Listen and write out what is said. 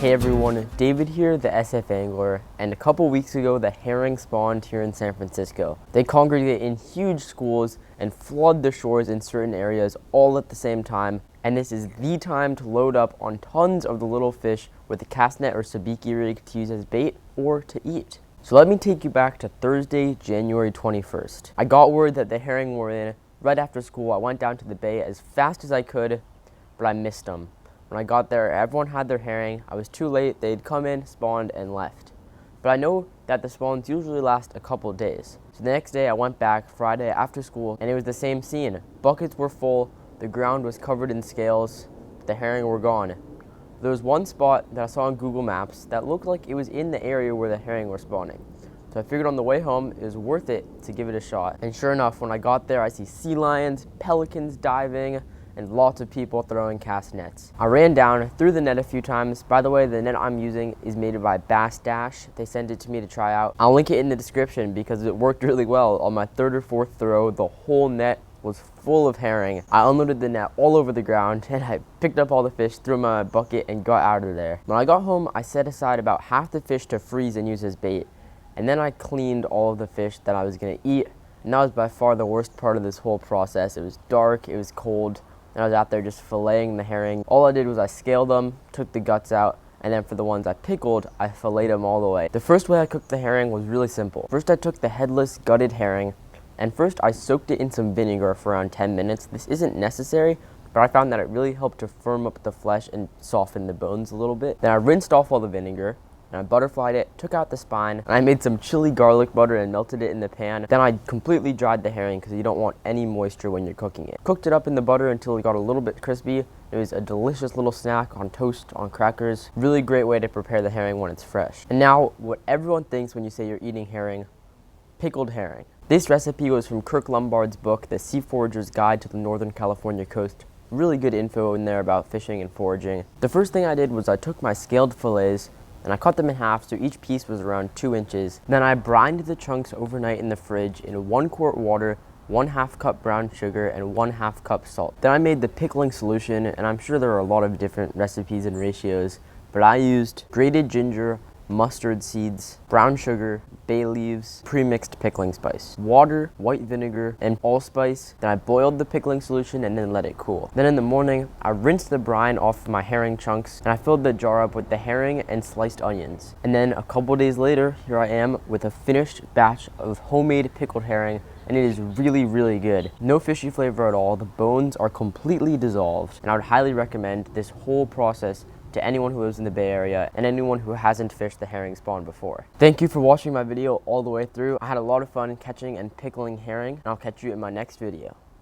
Hey everyone, David here, the SF Angler, and a couple weeks ago the herring spawned here in San Francisco. They congregate in huge schools and flood the shores in certain areas all at the same time, and this is the time to load up on tons of the little fish with a cast net or sabiki rig to use as bait or to eat. So let me take you back to Thursday, January 21st. I got word that the herring were in. Right after school, I went down to the bay as fast as I could, but I missed them. When I got there, everyone had their herring. I was too late. They'd come in, spawned, and left. But I know that the spawns usually last a couple days. So the next day I went back, Friday after school, and it was the same scene. Buckets were full, the ground was covered in scales, the herring were gone. There was one spot that I saw on Google Maps that looked like it was in the area where the herring were spawning. So I figured on the way home it was worth it to give it a shot. And sure enough, when I got there, I see sea lions, pelicans diving, and lots of people throwing cast nets. I ran down, threw the net a few times. By the way, the net I'm using is made by Bass Dash. They sent it to me to try out. I'll link it in the description because it worked really well. On my third or fourth throw, the whole net was full of herring. I unloaded the net all over the ground and I picked up all the fish, threw them in my bucket, and got out of there. When I got home, I set aside about half the fish to freeze and use as bait. And then I cleaned all of the fish that I was gonna eat. And that was by far the worst part of this whole process. It was dark, it was cold, and I was out there just filleting the herring. All I did was I scaled them, took the guts out, and then for the ones I pickled, I filleted them all the way. The first way I cooked the herring was really simple. First I took the headless, gutted herring, and first I soaked it in some vinegar for around 10 minutes. This isn't necessary, but I found that it really helped to firm up the flesh and soften the bones a little bit. Then I rinsed off all the vinegar, and I butterflied it, took out the spine, and I made some chili garlic butter and melted it in the pan. Then I completely dried the herring because you don't want any moisture when you're cooking it. Cooked it up in the butter until it got a little bit crispy. It was a delicious little snack on toast, on crackers. Really great way to prepare the herring when it's fresh. And now, what everyone thinks when you say you're eating herring, pickled herring. This recipe was from Kirk Lombard's book, The Sea Forager's Guide to the Northern California Coast. Really good info in there about fishing and foraging. The first thing I did was I took my scaled fillets and I cut them in half so each piece was around 2 inches. Then I brined the chunks overnight in the fridge in 1 quart water, 1/2 cup brown sugar, and 1/2 cup salt. Then I made the pickling solution, and I'm sure there are a lot of different recipes and ratios, but I used grated ginger, mustard seeds, brown sugar, bay leaves, pre-mixed pickling spice, water, white vinegar, and allspice. Then I boiled the pickling solution and then let it cool. Then in the morning, I rinsed the brine off my herring chunks and I filled the jar up with the herring and sliced onions. And then a couple days later, here I am with a finished batch of homemade pickled herring, and it is really, really good. No fishy flavor at all. The bones are completely dissolved, and I would highly recommend this whole process to anyone who lives in the Bay Area and anyone who hasn't fished the herring spawn before. Thank you for watching my video all the way through. I had a lot of fun catching and pickling herring, and I'll catch you in my next video.